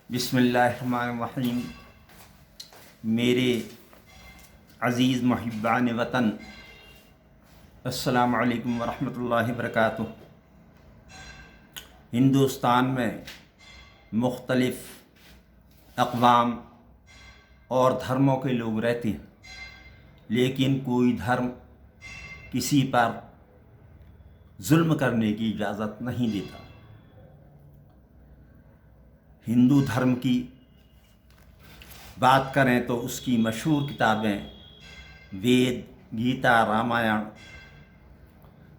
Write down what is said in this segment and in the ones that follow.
बिस्मिल्लाहिर्रहमानिर्रहीम। मेरे अज़ीज़ मुहिब्बान वतन, अस्सलामु अलैकुम वरहमतुल्लाहि वबरकातुहू। हिंदुस्तान में मुख्तलिफ़ अक़वाम और धर्मों के लोग रहते हैं, लेकिन कोई धर्म किसी पर जुल्म करने की इजाज़त नहीं देता। हिंदू धर्म की बात करें तो उसकी मशहूर किताबें वेद, गीता, रामायण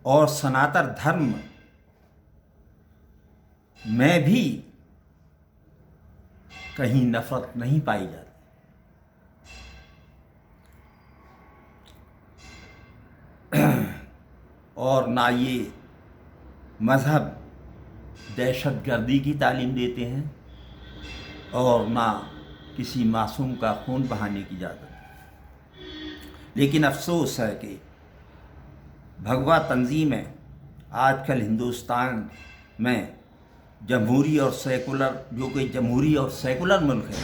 और सनातन धर्म में भी कहीं नफरत नहीं पाई जाती। और ना ये मज़हब दहशतगर्दी की तालीम देते हैं और ना किसी मासूम का खून बहाने की इजाज़त। लेकिन अफसोस है कि भगवा तंजीमें आजकल हिंदुस्तान में जमहूरी और सेकुलर, जो कि जमहूरी और सेकुलर मुल्क है,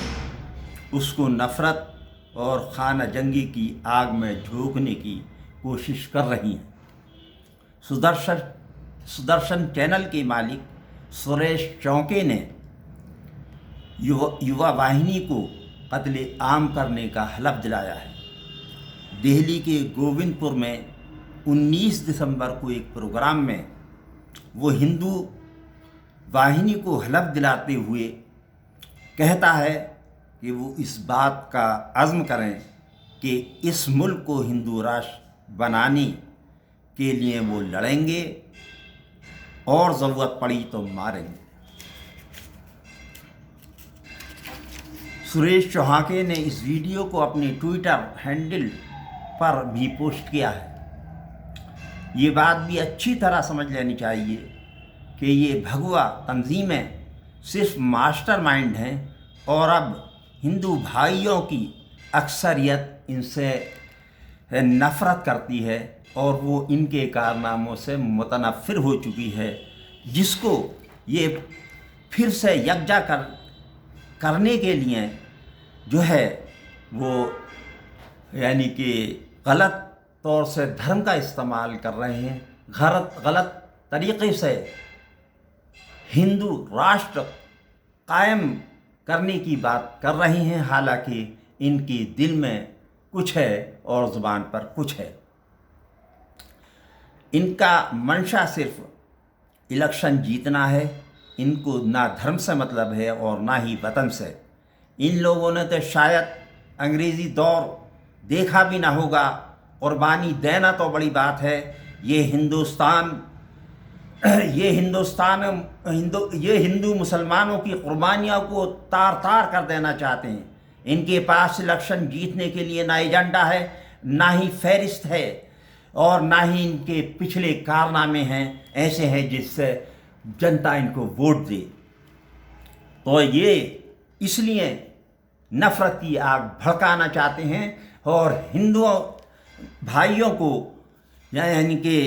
उसको नफ़रत और खाना जंगी की आग में झोंकने की कोशिश कर रही हैं। सुदर्शन चैनल के मालिक सुरेश चौके ने युवा वाहिनी को कत्ले आम करने का हलफ दिलाया है। दिल्ली के गोविंदपुर में 19 दिसंबर को एक प्रोग्राम में वो हिंदू वाहिनी को हलफ दिलाते हुए कहता है कि वो इस बात का अज़्म करें कि इस मुल्क को हिंदू राष्ट्र बनाने के लिए वो लड़ेंगे और ज़रूरत पड़ी तो मारेंगे। सुरेश चौहाके ने इस वीडियो को अपने ट्विटर हैंडल पर भी पोस्ट किया है। ये बात भी अच्छी तरह समझ लेनी चाहिए कि ये भगवा तंजीमें सिर्फ मास्टरमाइंड हैं और अब हिंदू भाइयों की अक्सरियत इनसे नफ़रत करती है और वो इनके कारनामों से मुतनफ़िर हो चुकी है, जिसको ये फिर से यकजा करने के लिए जो है वो यानी कि गलत तौर से धर्म का इस्तेमाल कर रहे हैं। गलत तरीक़े से हिंदू राष्ट्र कायम करने की बात कर रहे हैं, हालांकि इनके दिल में कुछ है और ज़ुबान पर कुछ है। इनका मंशा सिर्फ इलेक्शन जीतना है। इनको ना धर्म से मतलब है और ना ही वतन से। इन लोगों ने तो शायद अंग्रेज़ी दौर देखा भी ना होगा। कुर्बानी देना तो बड़ी बात है। ये हिंदू मुसलमानों की कुर्बानियों को तार तार कर देना चाहते हैं। इनके पास इलेक्शन जीतने के लिए ना एजेंडा है, ना ही फहरिस्त है और ना ही इनके पिछले कारनामे हैं ऐसे हैं जिससे जनता इनको वोट दे। तो ये इसलिए नफ़रत की आग भड़काना चाहते हैं और हिंदू भाइयों को यानी कि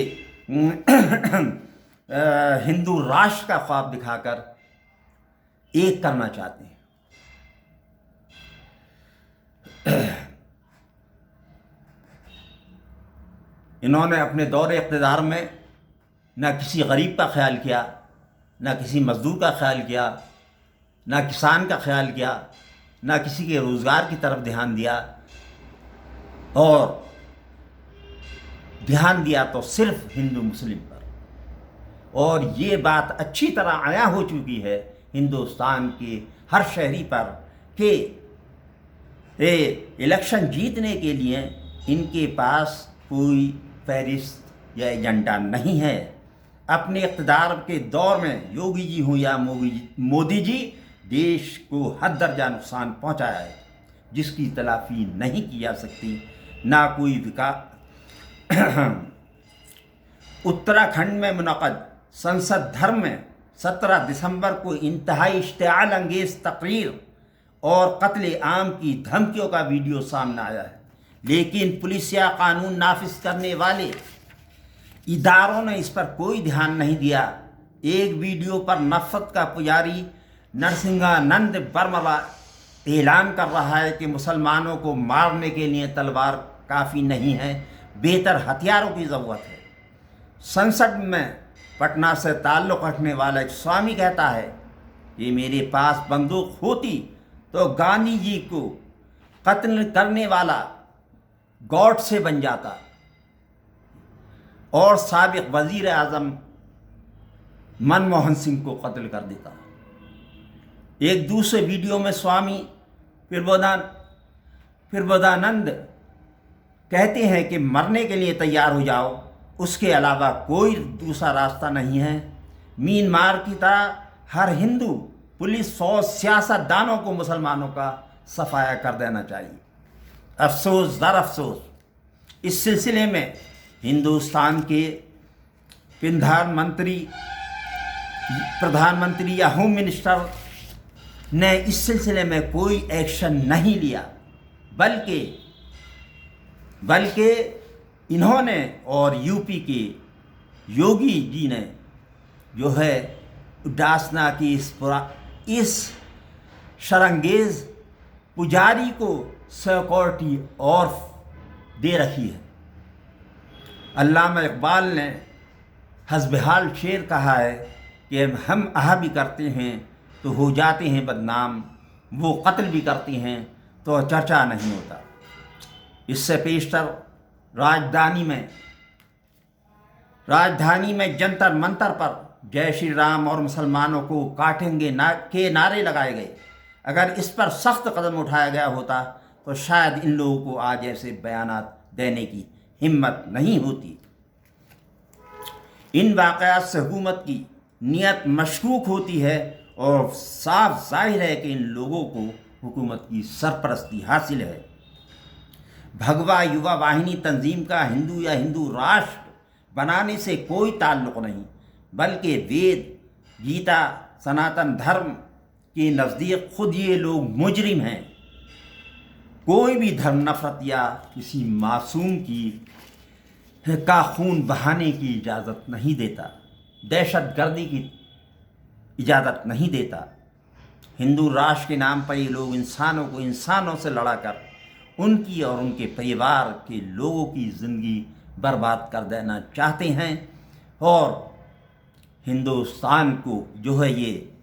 हिंदू राष्ट्र का ख्वाब दिखाकर एक करना चाहते हैं। इन्होंने अपने दौरे इक़्तिदार में ना किसी गरीब का ख्याल किया, ना किसी मज़दूर का ख्याल किया, ना किसान का ख्याल किया, ना किसी के रोज़गार की तरफ ध्यान दिया, और ध्यान दिया तो सिर्फ हिंदू मुस्लिम पर। और ये बात अच्छी तरह आया हो चुकी है हिंदुस्तान के हर शहरी पर कि इलेक्शन जीतने के लिए इनके पास कोई फहरिस्त या एजेंडा नहीं है। अपने इक़्तिदार के दौर में योगी जी हों या मोदी जी, देश को हद दर्जा नुकसान पहुंचाया है जिसकी तलाफ़ी नहीं की जा सकती। ना कोई विकास। उत्तराखंड में मुनक़द संसद धर्म में 17 दिसंबर को इंतहाई इश्तिआल अंगेज़ तकरीर और कत्ले आम की धमकियों का वीडियो सामने आया है, लेकिन पुलिस या कानून नाफिज करने वाले इदारों ने इस पर कोई ध्यान नहीं दिया। एक वीडियो पर नफ़रत का पुजारी नरसिंहानंद वर्मा ऐलान कर रहा है कि मुसलमानों को मारने के लिए तलवार काफ़ी नहीं है, बेहतर हथियारों की ज़रूरत है। संसद में पटना से ताल्लुक़ रखने वाला एक स्वामी कहता है कि मेरे पास बंदूक होती तो गांधी जी को कत्ल करने वाला गॉड से बन जाता और साबिक वज़ीर आज़म मनमोहन सिंह को कत्ल कर देता। एक दूसरे वीडियो में स्वामी प्रबोधानंद कहते हैं कि मरने के लिए तैयार हो जाओ, उसके अलावा कोई दूसरा रास्ता नहीं है। म्यांमार की तरह हर हिंदू, पुलिस, फौज, सियासतदानों को मुसलमानों का सफाया कर देना चाहिए। अफसोस दर अफसोस इस सिलसिले में हिंदुस्तान के प्रधानमंत्री या होम मिनिस्टर ने इस सिलसिले में कोई एक्शन नहीं लिया, बल्कि इन्होंने और यूपी के योगी जी ने जो है उदासना की इस शरंगेज पुजारी को सिक्योरिटी और दे रखी है। अल्लामा इकबाल ने हस्बहाल शेर कहा है कि हम आह भी करते हैं तो हो जाते हैं बदनाम, वो कत्ल भी करते हैं तो चर्चा नहीं होता। इससे पेशतर राजधानी में जंतर मंतर पर जय श्री राम और मुसलमानों को काटेंगे के नारे लगाए गए। अगर इस पर सख्त कदम उठाया गया होता तो शायद इन लोगों को आज ऐसे बयानात देने की हिम्मत नहीं होती। इन वाक़यात से हुकूमत की नीयत मशकूक होती है और साफ जाहिर है कि इन लोगों को हुकूमत की सरपरस्ती हासिल है। भगवा युवा वाहिनी तंजीम का हिंदू या हिंदू राष्ट्र बनाने से कोई ताल्लुक़ नहीं, बल्कि वेद, गीता, सनातन धर्म के नज़दीक खुद ये लोग मुजरिम हैं। कोई भी धर्म नफरत या किसी मासूम का खून बहाने की इजाज़त नहीं देता, दहशतगर्दी की इजाज़त नहीं देता। हिंदू राष्ट्र के नाम पर ये लोग इंसानों को इंसानों से लड़ाकर उनकी और उनके परिवार के लोगों की ज़िंदगी बर्बाद कर देना चाहते हैं और हिंदुस्तान को जो है ये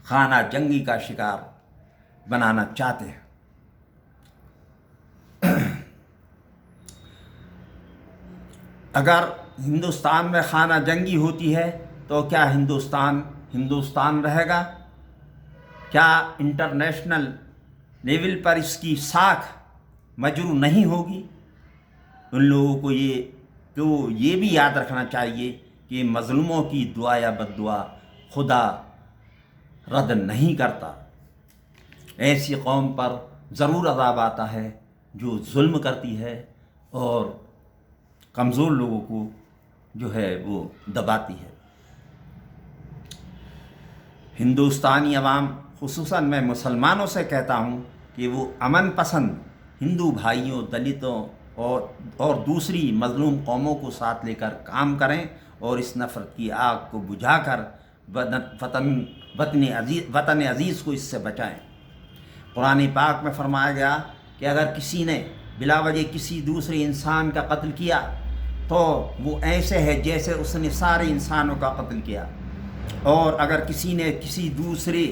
खाना जंगी का शिकार बनाना चाहते हैं। अगर हिंदुस्तान में खाना जंगी होती है तो क्या हिंदुस्तान रहेगा? क्या इंटरनेशनल लेवल पर इसकी साख मजरू नहीं होगी? उन लोगों को ये भी याद रखना चाहिए कि मज़लूमों की दुआ या बद्दुआ खुदा रद्द नहीं करता। ऐसी कौम पर ज़रूर अज़ाब आता है जो जुल्म करती है और कमज़ोर लोगों को जो है वो दबाती है। हिंदुस्तानी अवाम, खुसूसन मैं मुसलमानों से कहता हूँ कि वो अमन पसंद हिंदू भाइयों, दलितों और दूसरी मज़लूम कौमों को साथ लेकर काम करें और इस नफ़रत की आग को बुझाकर वतन अज़ीज़ को इससे बचाएं। कुरान पाक में फरमाया गया कि अगर किसी ने बिलावजह किसी दूसरे इंसान का कत्ल किया तो वो ऐसे है जैसे उसने सारे इंसानों का कत्ल किया, और अगर किसी ने किसी दूसरे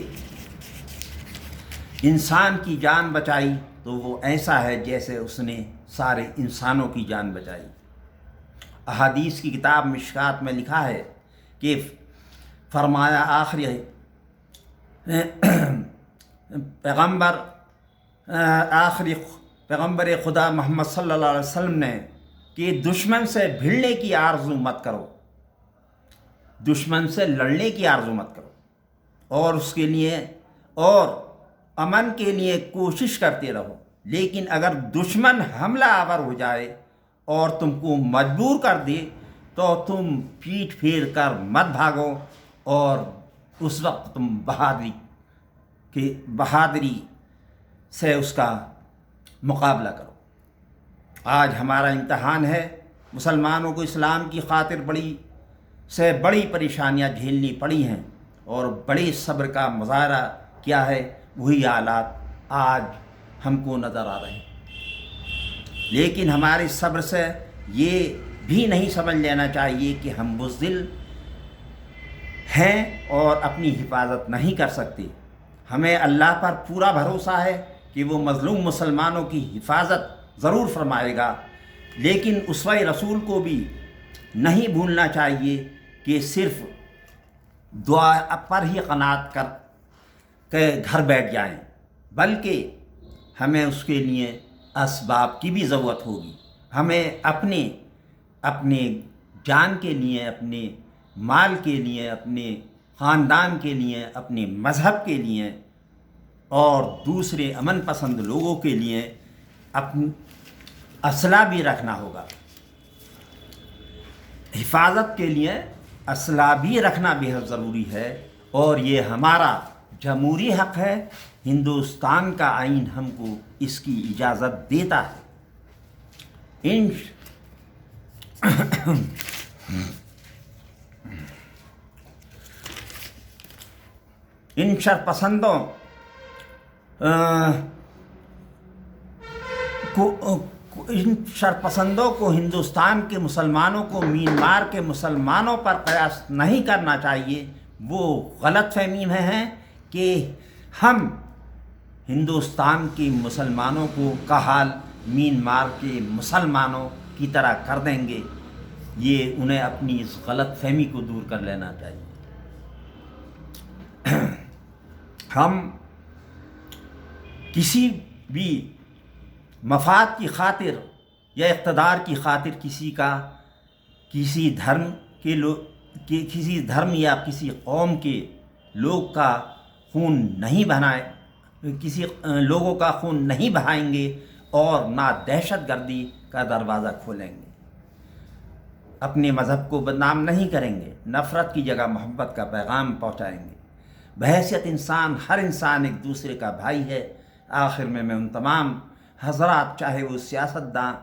इंसान की जान बचाई तो वो ऐसा है जैसे उसने सारे इंसानों की जान बचाई। अहादीस की किताब मिशकात में लिखा है कि फरमाया आखिरी पैगम्बर खुदा मोहम्मद सल्लल्लाहु अलैहि वसल्लम ने कि दुश्मन से भिड़ने की आरज़ू मत करो, दुश्मन से लड़ने की आरज़ू मत करो और उसके लिए और अमन के लिए कोशिश करते रहो। लेकिन अगर दुश्मन हमला आवर हो जाए और तुमको मजबूर कर दे तो तुम पीठ फेर कर मत भागो और उस वक्त तुम बहादुरी से उसका मुकाबला करो। आज हमारा इम्तहान है। मुसलमानों को इस्लाम की खातिर बड़ी परेशानियां झेलनी पड़ी हैं اور بڑے صبر کا مظاہرہ کیا ہے، وہی حالات آج ہم کو نظر آ رہے ہیں۔ لیکن ہمارے صبر سے یہ بھی نہیں سمجھ لینا چاہیے کہ ہم بزدل ہیں اور اپنی حفاظت نہیں کر سکتے۔ ہمیں اللہ پر پورا بھروسہ ہے کہ وہ مظلوم مسلمانوں کی حفاظت ضرور فرمائے گا، لیکن اسوہ رسول کو بھی نہیں بھولنا چاہیے کہ صرف دعا پر ہی قناعت کر کے گھر بیٹھ جائیں، بلکہ ہمیں اس کے لیے اسباب کی بھی ضرورت ہوگی۔ ہمیں اپنے جان کے لیے، اپنے مال کے لیے، اپنے خاندان کے لیے، اپنے مذہب کے لیے اور دوسرے امن پسند لوگوں کے لیے اپنی اسلحہ بھی رکھنا ہوگا۔ حفاظت کے لیے اسلحہ بھی رکھنا بہت ضروری ہے، اور یہ ہمارا جمہوری حق ہے۔ ہندوستان کا آئین ہم کو اس کی اجازت دیتا ہے۔ ان شرپسندوں کو ہندوستان کے مسلمانوں کو میانمار کے مسلمانوں پر قیاس نہیں کرنا چاہیے۔ وہ غلط فہمی میں ہیں کہ ہم ہندوستان کے مسلمانوں کا حال میانمار کے مسلمانوں کی طرح کر دیں گے۔ یہ انہیں اپنی اس غلط فہمی کو دور کر لینا چاہیے۔ ہم کسی بھی مفاد کی خاطر یا اقتدار کی خاطر کسی دھرم یا کسی قوم کے لوگ کا خون نہیں لوگوں کا خون نہیں بہائیں گے، اور نہ دہشت گردی کا دروازہ کھولیں گے۔ اپنے مذہب کو بدنام نہیں کریں گے، نفرت کی جگہ محبت کا پیغام پہنچائیں گے۔ بحیثیت انسان، ہر انسان ایک دوسرے کا بھائی ہے۔ آخر میں ان تمام حضرات، چاہے وہ سیاستداں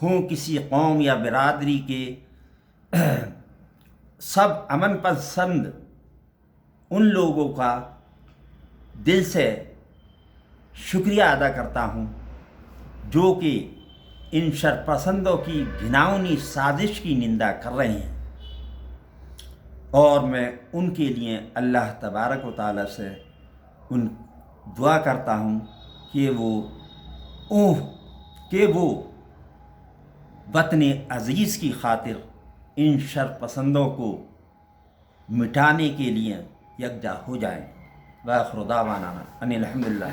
ہوں کسی قوم یا برادری کے، سب امن پسند ان لوگوں کا دل سے شکریہ ادا کرتا ہوں جو کہ ان شرپسندوں کی گھناؤنی سازش کی نندا کر رہے ہیں، اور میں ان کے لیے اللہ تبارک و تعالیٰ سے دعا کرتا ہوں کہ وہ وطن عزیز کی خاطر ان شرپسندوں کو مٹانے کے لیے یکجا ہو جائیں۔ وآخر دعوانا ان الحمدللہ۔